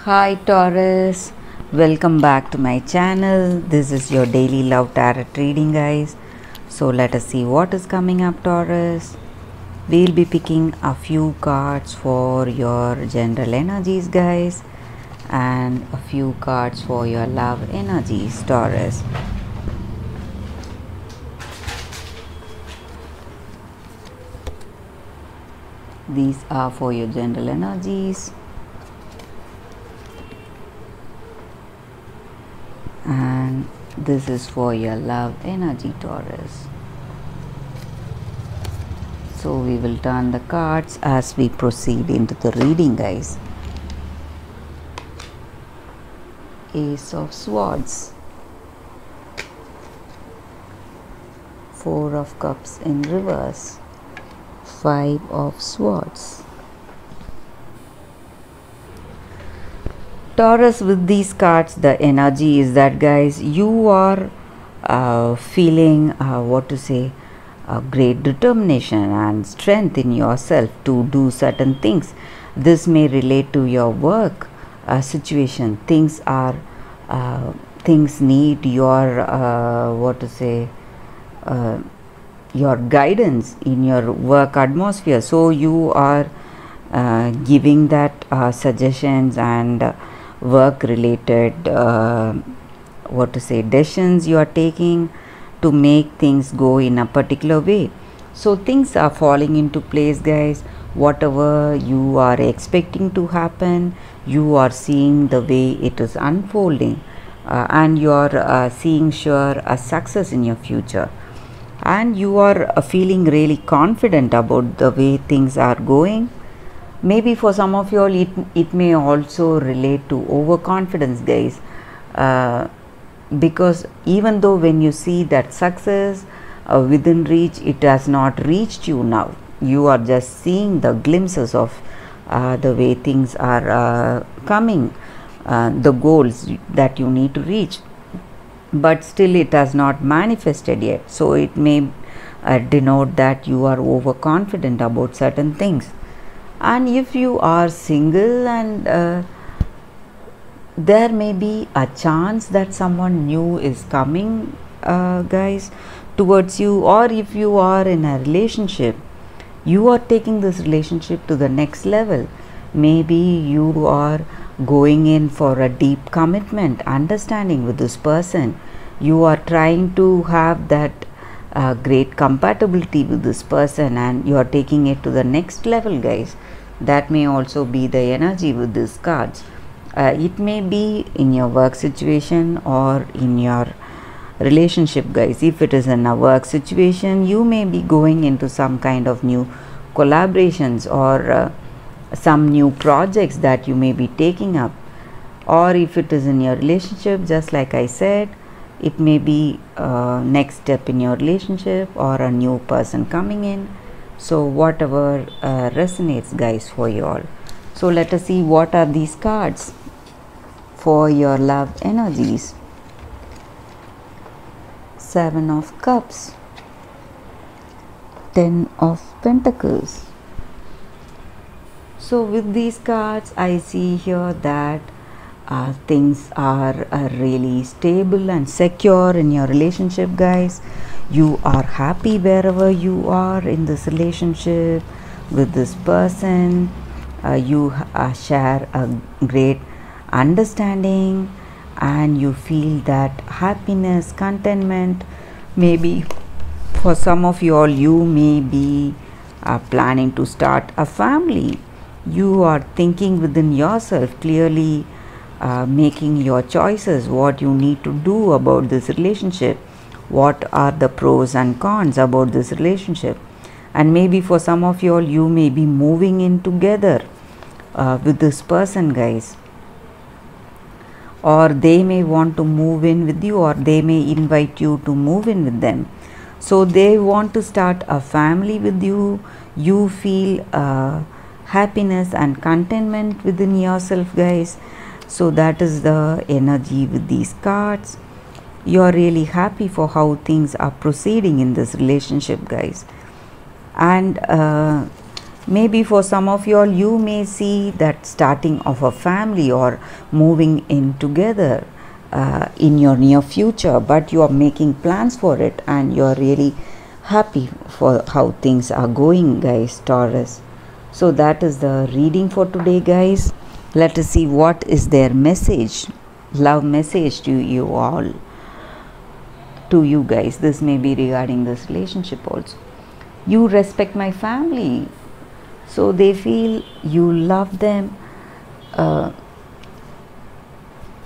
Hi Taurus, welcome back to my channel. This is your daily love tarot reading, guys. So let us see what is coming up, Taurus. We'll be picking a few cards for your general energies, guys, and a few cards for your love energies, Taurus. These are for your general energies. And this is for your love energy, Taurus. So we will turn the cards as we proceed into the reading, guys. Ace of Swords, Four of Cups in reverse, Five of Swords. Taurus, with these cards, the energy is that, guys, you are feeling great determination and strength in yourself to do certain things. This may relate to your work situation. Things need your your guidance in your work atmosphere. So you are giving that suggestions and work related decisions you are taking to make things go in a particular way. So things are falling into place, guys. Whatever you are expecting to happen, you are seeing the way it is unfolding, and you are seeing sure a success in your future, and you are feeling really confident about the way things are going. Maybe for some of you all it may also relate to overconfidence, guys, because even though when you see that success within reach, it has not reached you now. You are just seeing the glimpses of the way things are coming, the goals that you need to reach, but still it has not manifested yet. So it may denote that you are overconfident about certain things. And if you are single, and there may be a chance that someone new is coming, guys, towards you. Or if you are in a relationship, you are taking this relationship to the next level. Maybe you are going in for a deep commitment, understanding with this person. You are trying to have that great compatibility with this person, and you are taking it to the next level, guys. That may also be the energy with these cards. It may be in your work situation or in your relationship, guys. If it is in a work situation, you may be going into some kind of new collaborations or some new projects that you may be taking up. Or if it is in your relationship, just like I said, it may be next step in your relationship or a new person coming in. So whatever resonates, guys, for you all. So let us see what are these cards for your love energies. Seven of Cups, Ten of Pentacles. So with these cards, I see here that things are really stable and secure in your relationship, guys. You are happy wherever you are in this relationship with this person. You share a great understanding, and you feel that happiness, contentment. Maybe for some of you all, you may be planning to start a family. You are thinking within yourself clearly, making your choices, what you need to do about this relationship, what are the pros and cons about this relationship. And maybe for some of you all, you may be moving in together with this person, guys, or they may want to move in with you, or they may invite you to move in with them. So they want to start a family with you. You feel happiness and contentment within yourself, guys. So that is the energy with these cards. You are really happy for how things are proceeding in this relationship, guys. And Maybe for some of you all, you may see that starting of a family or moving in together in your near future, but you are making plans for it and you are really happy for how things are going, guys, Taurus. So that is the reading for today, guys. Let us see what is their message, love message to you all, to you guys. This may be regarding this relationship also. You respect my family, so they feel you love them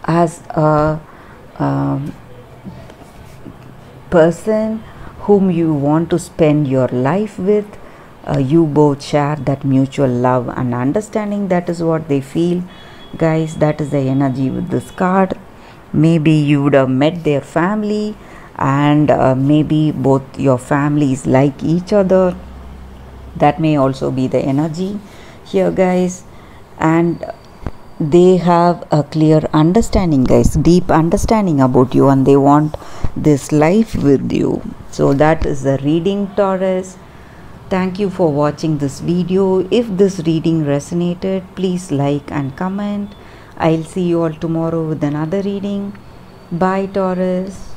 as a person whom you want to spend your life with. You both share that mutual love and understanding. That is what they feel, guys. That is the energy with this card. Maybe you would have met their family, and maybe both your families like each other. That may also be the energy here, guys. And they have a clear understanding, guys, deep understanding about you, and they want this life with you. So that is the reading, Taurus. Thank you for watching this video. If this reading resonated, please like and comment. I'll see you all tomorrow with another reading. Bye, Taurus.